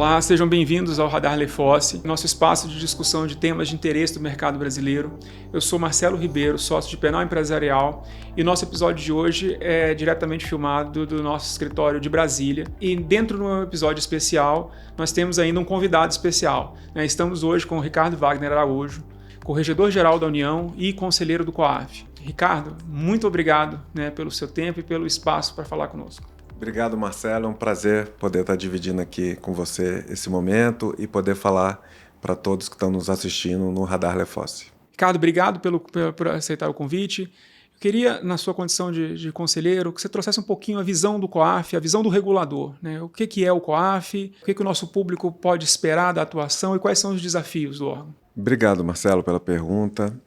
Olá, sejam bem-vindos ao Radar Lefosse, nosso espaço de discussão de temas de interesse do mercado brasileiro. Eu sou Marcelo Ribeiro, sócio de Penal Empresarial, e nosso episódio de hoje é diretamente filmado do nosso escritório de Brasília. E dentro do episódio especial, nós temos ainda um convidado especial. Estamos hoje com o Ricardo Wagner Araújo, Corregedor-Geral da União e Conselheiro do COAF. Ricardo, muito obrigado pelo seu tempo e pelo espaço para falar conosco. Obrigado, Marcelo. É um prazer poder estar dividindo aqui com você esse momento e poder falar para todos que estão nos assistindo no Radar Lefosse. Ricardo, obrigado por aceitar o convite. Eu queria, na sua condição de conselheiro, que você trouxesse um pouquinho a visão do COAF, a visão do regulador. O que é o COAF, o que o nosso público pode esperar da atuação e quais são os desafios do órgão. Obrigado, Marcelo, pela pergunta.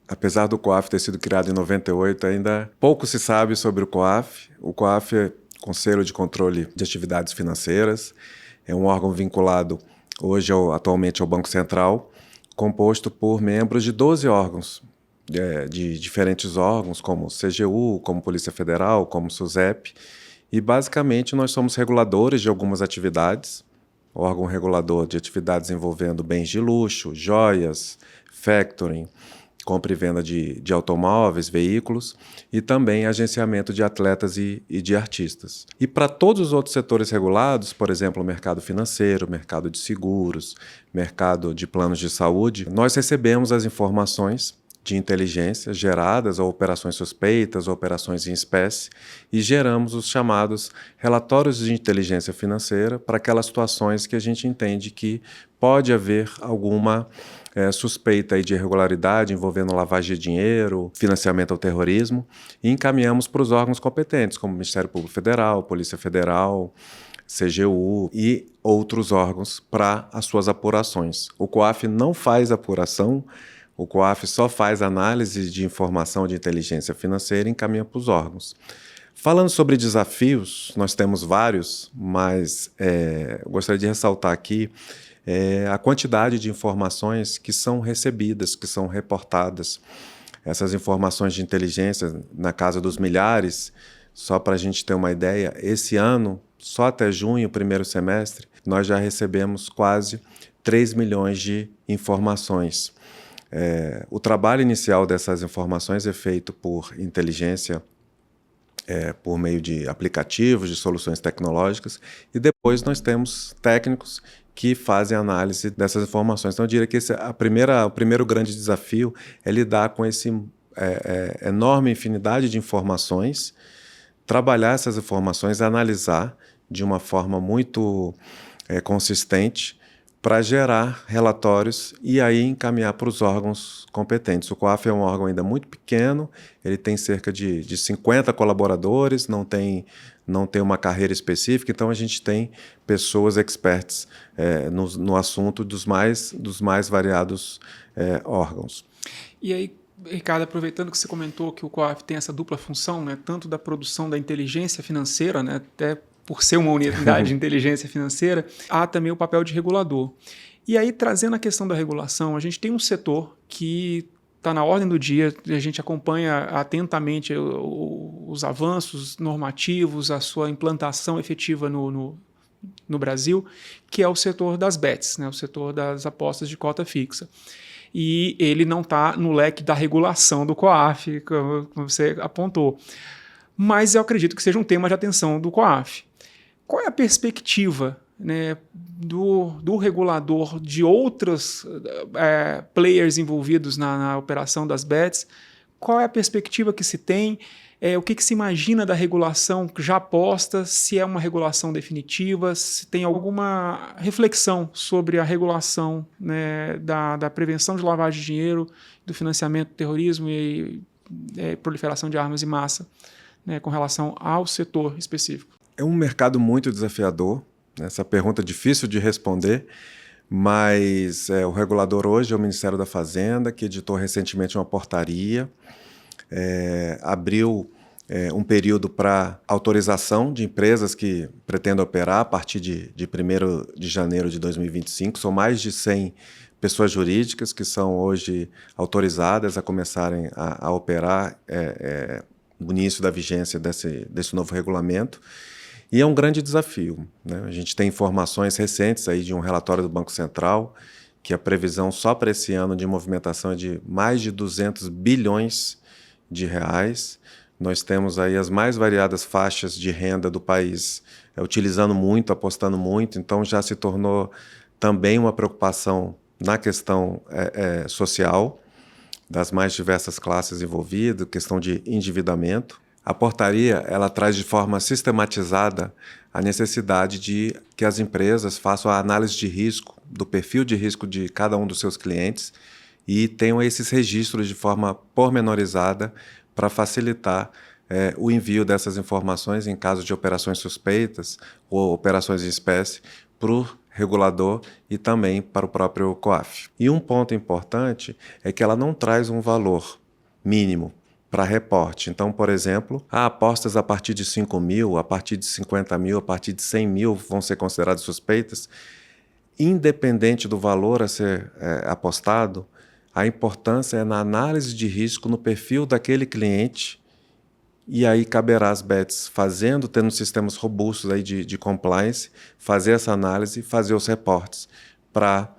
Apesar do COAF ter sido criado em 98, ainda pouco se sabe sobre o COAF. O COAF é Conselho de Controle de Atividades Financeiras, é um órgão vinculado hoje atualmente ao Banco Central, composto por membros de 12 órgãos, de diferentes órgãos, como CGU, como Polícia Federal, como SUSEP, e basicamente nós somos reguladores de algumas atividades, órgão regulador de atividades envolvendo bens de luxo, joias, factoring, compra e venda de automóveis, veículos e também agenciamento de atletas e de artistas. E para todos os outros setores regulados, por exemplo, o mercado financeiro, mercado de seguros, mercado de planos de saúde, nós recebemos as informações de inteligência geradas ou operações suspeitas ou operações em espécie e geramos os chamados relatórios de inteligência financeira para aquelas situações que a gente entende que pode haver alguma suspeita aí de irregularidade envolvendo lavagem de dinheiro, financiamento ao terrorismo, e encaminhamos para os órgãos competentes, como o Ministério Público Federal, Polícia Federal, CGU e outros órgãos para as suas apurações. O COAF não faz apuração, o COAF só faz análise de informação de inteligência financeira e encaminha para os órgãos. Falando sobre desafios, nós temos vários, mas eu gostaria de ressaltar aqui a quantidade de informações que são recebidas, que são reportadas. Essas informações de inteligência, na casa dos milhares, só para a gente ter uma ideia, esse ano, só até junho, primeiro semestre, nós já recebemos quase 3 milhões de informações. O trabalho inicial dessas informações é feito por inteligência, por meio de aplicativos, de soluções tecnológicas, e depois nós temos técnicos que fazem análise dessas informações. Então, eu diria que o primeiro grande desafio é lidar com essa enorme infinidade de informações, trabalhar essas informações, analisar de uma forma muito consistente para gerar relatórios e aí encaminhar para os órgãos competentes. O COAF é um órgão ainda muito pequeno, ele tem cerca de 50 colaboradores, não tem uma carreira específica, então a gente tem pessoas experts no assunto dos mais variados órgãos. E aí, Ricardo, aproveitando que você comentou que o COAF tem essa dupla função, tanto da produção da inteligência financeira, até por ser uma unidade de inteligência financeira, há também o papel de regulador. E aí, trazendo a questão da regulação, a gente tem um setor que está na ordem do dia, a gente acompanha atentamente os avanços normativos, a sua implantação efetiva no Brasil, que é o setor das bets, o setor das apostas de cota fixa. E ele não está no leque da regulação do COAF, como você apontou. Mas eu acredito que seja um tema de atenção do COAF. Qual é a perspectiva do regulador, de outros players envolvidos na operação das bets? Qual é a perspectiva que se tem? O que se imagina da regulação já posta? Se é uma regulação definitiva? Se tem alguma reflexão sobre a regulação da prevenção de lavagem de dinheiro, do financiamento do terrorismo e proliferação de armas em massa, com relação ao setor específico? É um mercado muito desafiador, essa pergunta é difícil de responder, mas o regulador hoje é o Ministério da Fazenda, que editou recentemente uma portaria, abriu um período para autorização de empresas que pretendem operar a partir de 1º de janeiro de 2025. São mais de 100 pessoas jurídicas que são hoje autorizadas a começarem a operar no início da vigência desse novo regulamento. E é um grande desafio, né? A gente tem informações recentes aí de um relatório do Banco Central que a previsão só para esse ano de movimentação é de mais de 200 bilhões de reais. Nós temos aí as mais variadas faixas de renda do país utilizando muito, apostando muito, então já se tornou também uma preocupação na questão social, das mais diversas classes envolvidas, questão de endividamento. A portaria ela traz de forma sistematizada a necessidade de que as empresas façam a análise de risco, do perfil de risco de cada um dos seus clientes e tenham esses registros de forma pormenorizada para facilitar o envio dessas informações em caso de operações suspeitas ou operações em espécie para o regulador e também para o próprio COAF. E um ponto importante é que ela não traz um valor mínimo para reporte. Então, por exemplo, apostas a partir de 5 mil, a partir de 50 mil, a partir de 100 mil vão ser consideradas suspeitas. Independente do valor a ser apostado, a importância é na análise de risco no perfil daquele cliente e aí caberá às bets, tendo sistemas robustos aí de compliance, fazer essa análise, fazer os reportes para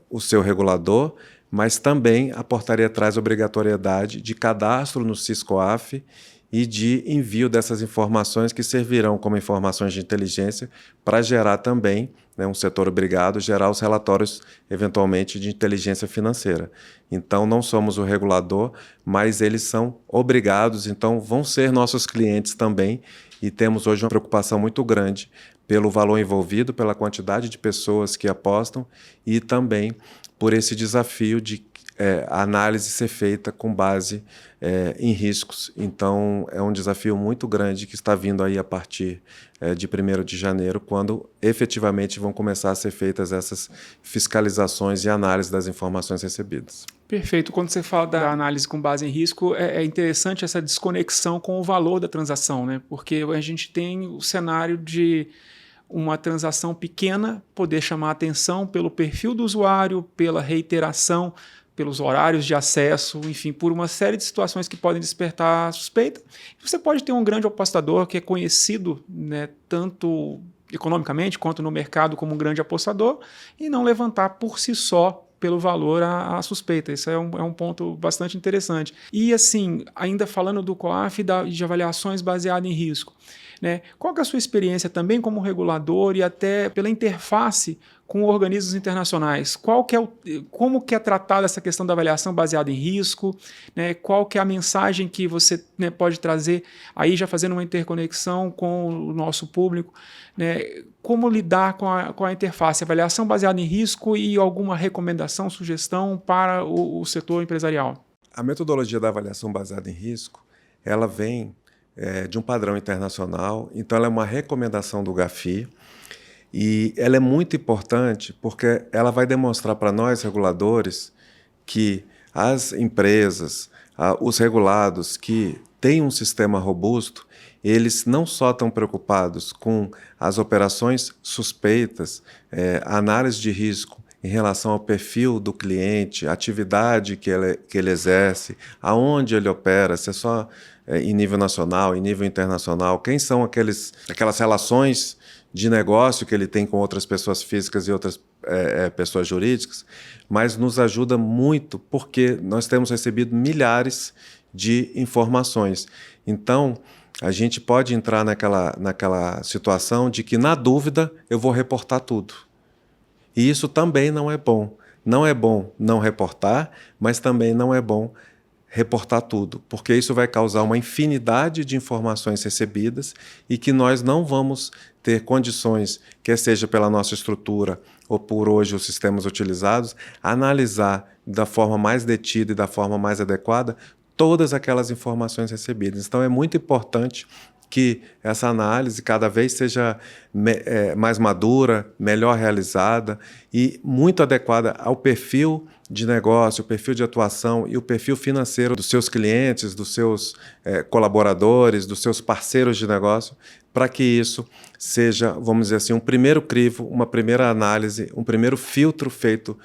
o seu regulador, mas também a portaria traz obrigatoriedade de cadastro no SIS-COAF e de envio dessas informações que servirão como informações de inteligência para gerar também, um setor obrigado, gerar os relatórios, eventualmente, de inteligência financeira. Então, não somos o regulador, mas eles são obrigados, então vão ser nossos clientes também e temos hoje uma preocupação muito grande pelo valor envolvido, pela quantidade de pessoas que apostam e também por esse desafio de a análise ser feita com base em riscos. Então, é um desafio muito grande que está vindo aí a partir de 1º de janeiro, quando efetivamente vão começar a ser feitas essas fiscalizações e análise das informações recebidas. Perfeito. Quando você fala da análise com base em risco, é interessante essa desconexão com o valor da transação, né? Porque a gente tem o cenário de uma transação pequena poder chamar a atenção pelo perfil do usuário, pela reiteração, pelos horários de acesso, enfim, por uma série de situações que podem despertar suspeita. Você pode ter um grande apostador que é conhecido, né, tanto economicamente quanto no mercado como um grande apostador e não levantar por si só pelo valor a suspeita. Isso é um ponto bastante interessante. E assim, ainda falando do COAF e de avaliações baseadas em risco, né? Qual que é a sua experiência também como regulador e até pela interface com organismos internacionais? Como que é tratada essa questão da avaliação baseada em risco? Né? Qual que é a mensagem que você, né, pode trazer, aí já fazendo uma interconexão com o nosso público? Né? Como lidar com a interface, avaliação baseada em risco e alguma recomendação, sugestão para o setor empresarial? A metodologia da avaliação baseada em risco, ela vem de um padrão internacional, então ela é uma recomendação do GAFI e ela é muito importante porque ela vai demonstrar para nós, reguladores, que as empresas, os regulados que têm um sistema robusto, eles não só estão preocupados com as operações suspeitas, a análise de risco em relação ao perfil do cliente, a atividade que ele exerce, aonde ele opera, se é só em nível nacional, em nível internacional, quem são aquelas relações de negócio que ele tem com outras pessoas físicas e outras pessoas jurídicas, mas nos ajuda muito porque nós temos recebido milhares de informações. Então, a gente pode entrar naquela situação de que, na dúvida, eu vou reportar tudo. E isso também não é bom. Não é bom não reportar, mas também não é bom reportar tudo, porque isso vai causar uma infinidade de informações recebidas e que nós não vamos ter condições, quer seja pela nossa estrutura ou por hoje os sistemas utilizados, analisar da forma mais detida e da forma mais adequada todas aquelas informações recebidas. Então é muito importante que essa análise cada vez seja mais madura, melhor realizada e muito adequada ao perfil de negócio, o perfil de atuação e o perfil financeiro dos seus clientes, dos seus colaboradores, dos seus parceiros de negócio, para que isso seja, vamos dizer assim, um primeiro crivo, uma primeira análise, um primeiro filtro feito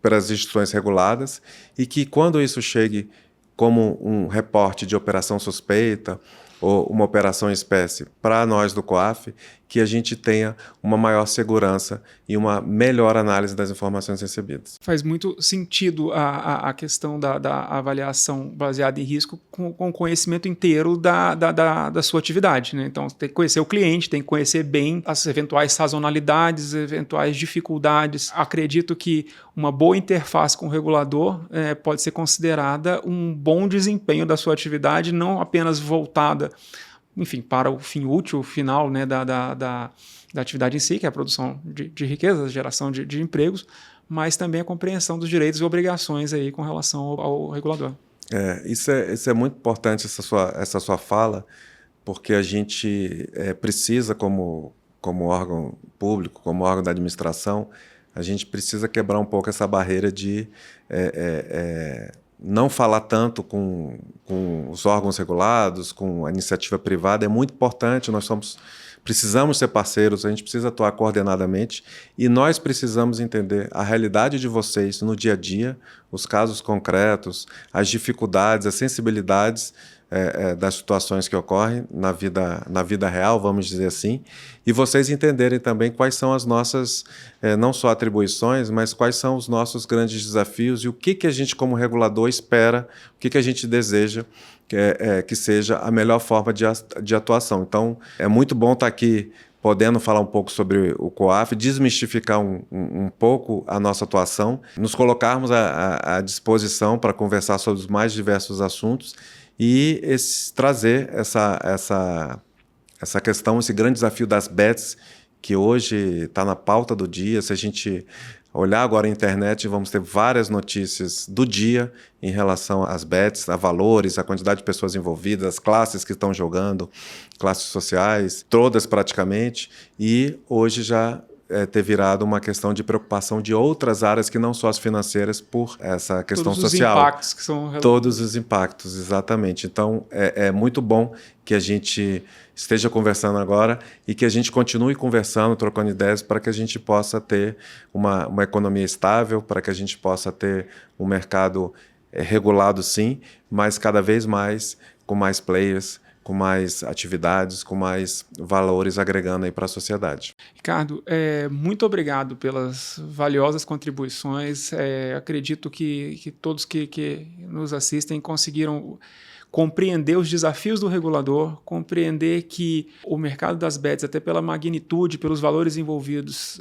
pelas instituições reguladas e que quando isso chegue como um reporte de operação suspeita ou uma operação em espécie para nós do COAF, que a gente tenha uma maior segurança e uma melhor análise das informações recebidas. Faz muito sentido a questão da avaliação baseada em risco com o conhecimento inteiro da sua atividade, né? Então, tem que conhecer o cliente, tem que conhecer bem as eventuais sazonalidades, eventuais dificuldades. Acredito que uma boa interface com o regulador pode ser considerada um bom desempenho da sua atividade, não apenas voltada, enfim, para o fim útil, final, né, da atividade em si, que é a produção de riqueza, a geração de empregos, mas também a compreensão dos direitos e obrigações aí com relação ao regulador. Isso é muito importante, essa sua fala, porque a gente precisa, como órgão público, como órgão da administração, a gente precisa quebrar um pouco essa barreira de não falar tanto com os órgãos regulados, com a iniciativa privada. É muito importante, precisamos ser parceiros, a gente precisa atuar coordenadamente e nós precisamos entender a realidade de vocês no dia a dia, os casos concretos, as dificuldades, as sensibilidades das situações que ocorrem na vida real, vamos dizer assim, e vocês entenderem também quais são as nossas, não só atribuições, mas quais são os nossos grandes desafios e o que a gente como regulador espera, o que a gente deseja que seja a melhor forma de atuação. Então, é muito bom estar aqui podendo falar um pouco sobre o COAF, desmistificar um pouco a nossa atuação, nos colocarmos à disposição para conversar sobre os mais diversos assuntos e trazer essa questão, esse grande desafio das bets, que hoje está na pauta do dia. Se a gente olhar agora a internet, vamos ter várias notícias do dia em relação às bets, a valores, a quantidade de pessoas envolvidas, as classes que estão jogando, classes sociais, todas praticamente, e hoje já ter virado uma questão de preocupação de outras áreas que não só as financeiras, por essa questão social. Todos os impactos que são relevantes. Todos os impactos, exatamente. Então, é muito bom que a gente esteja conversando agora e que a gente continue conversando, trocando ideias, para que a gente possa ter uma economia estável, para que a gente possa ter um mercado regulado, sim, mas cada vez mais com mais players, com mais atividades, com mais valores agregando aí para a sociedade. Ricardo, muito obrigado pelas valiosas contribuições. Acredito que todos que nos assistem conseguiram compreender os desafios do regulador, compreender que o mercado das bets, até pela magnitude, pelos valores envolvidos,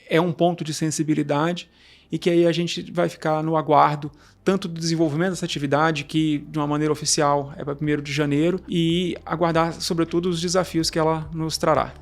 é um ponto de sensibilidade e que aí a gente vai ficar no aguardo tanto do desenvolvimento dessa atividade, que de uma maneira oficial é para 1º de janeiro, e aguardar, sobretudo, os desafios que ela nos trará.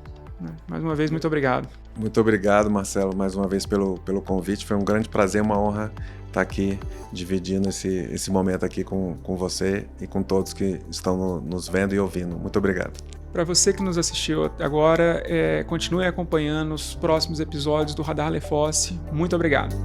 Mais uma vez, muito obrigado. Muito obrigado, Marcelo, mais uma vez pelo convite. Foi um grande prazer, uma honra estar aqui dividindo esse momento aqui com você e com todos que estão nos vendo e ouvindo. Muito obrigado. Para você que nos assistiu até agora, continue acompanhando os próximos episódios do Radar Lefosse. Muito obrigado.